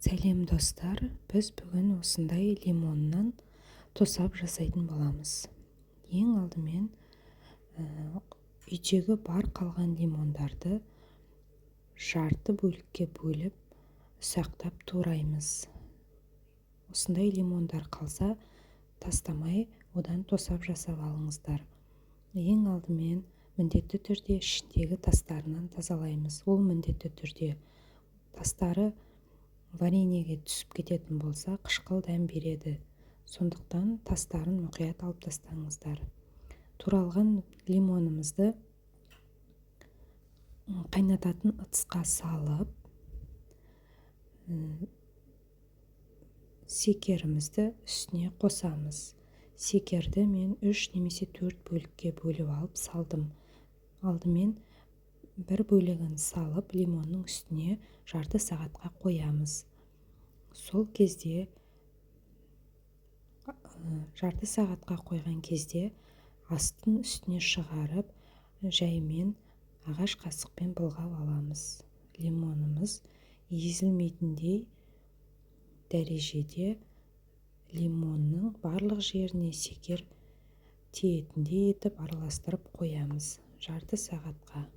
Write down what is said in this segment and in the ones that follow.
Сәлем достар, біз бүгін осындай лимоннан тосап жасайтын боламыз. Ең алдымен үйдегі бар қалған лимондарды жарты бөлікке бөліп, ұсақтап тураймыз. Осындай лимондар қалса, тастамай, одан тосап жасап алыңыздар. Ең алдымен міндетті түрде ішіндегі тастарынан тазалаймыз. Ол міндетті түрде тастары вареньеге түсіп кететін болса, қышқыл дәм береді. Сондықтан тастарын мұқият алып тастаңыздар. Туралған лимонымызды қайнататын ыдысқа салып, секерімізді үстіне қосамыз. Секерді мен 3 немесе 4 бөлікке бөліп алып салдым. Алдымен бір бөлігін салып, лимонның үстіне жарты сағатқа қоямыз. Сол кезде жарты сағатқа қойған кезде астын үстіне шығарып, жаймен ағаш қасықпен былғап аламыз. Лимонымыз езілмейтіндей дәрежеде лимонның барлық жеріне секер тиетіндей етіп араластырып қоямыз жарты сағатқа.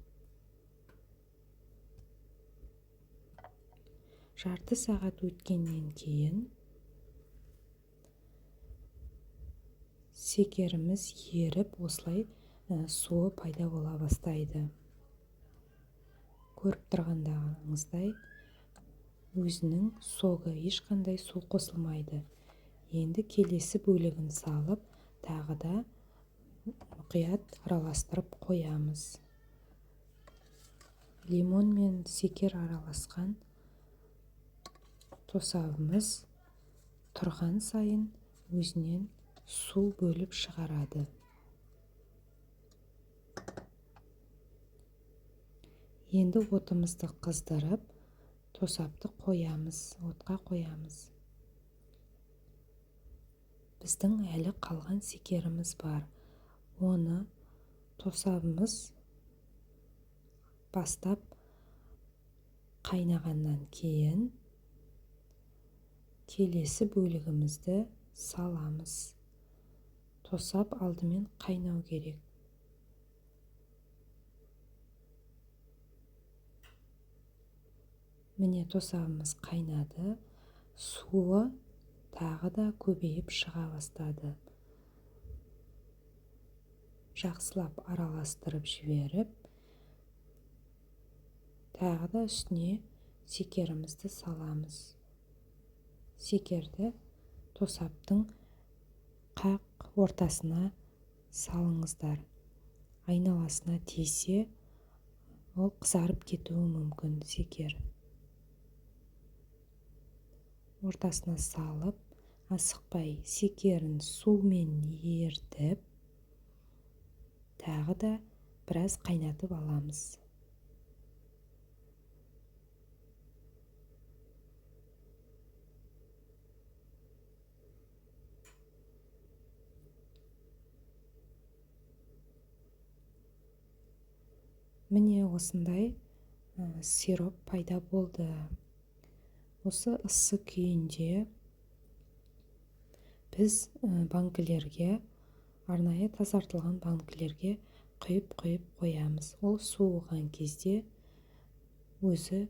Жарты сағат өткеннен кейін секеріміз еріп, осылай суы пайда бола бастайды. Көріп тұрғандағыңыздай, өзінің соғы, ешқандай су қосылмайды. Енді келесі бөлігін салып, тағы да мұқият араластырып қоямыз. Лимон мен секер араласқан тосабымыз тұрған сайын өзінен су бөліп шығарады. Енді отымызды қыздырып, тосапты қоямыз, отқа қоямыз. Біздің әлі қалған секеріміз бар. Оны тосабымыз бастап қайнағаннан кейін келесі бөлігімізді саламыз. Тосап алдымен қайнау керек. Міне тосабымыз қайнады, суы тағы да көбейіп шыға бастады. Жақсылап араластырып жіберіп, тағы да үстіне секерімізді саламыз. Секерді тосаптың қақ ортасына салыңыздар. Айналасына тисе, ол қызарып кетуі мүмкін секер. Ортасына салып, асықпай секерін сумен ертіп, тағы да біраз қайнатып аламыз. Міне осындай сироп пайда болды. Осы ыссы күйінде біз банкілерге, арнайы тазартылған банкілерге құйып қоямыз. Ол суыған кезде өзі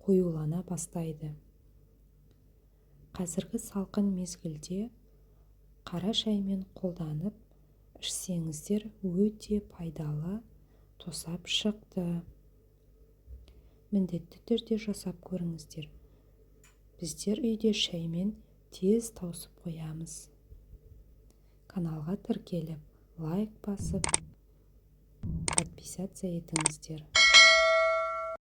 қоюлана бастайды. Қазіргі салқын мезгілде қара шаймен қолданып ішсеңіздер, өте пайдалы тосап шықты. Міндетті түрде жасап көріңіздер. Біздер үйде шаймен тез таусып қоямыз. Каналға тіркеліп, лайк басып, подписаться етіңіздер.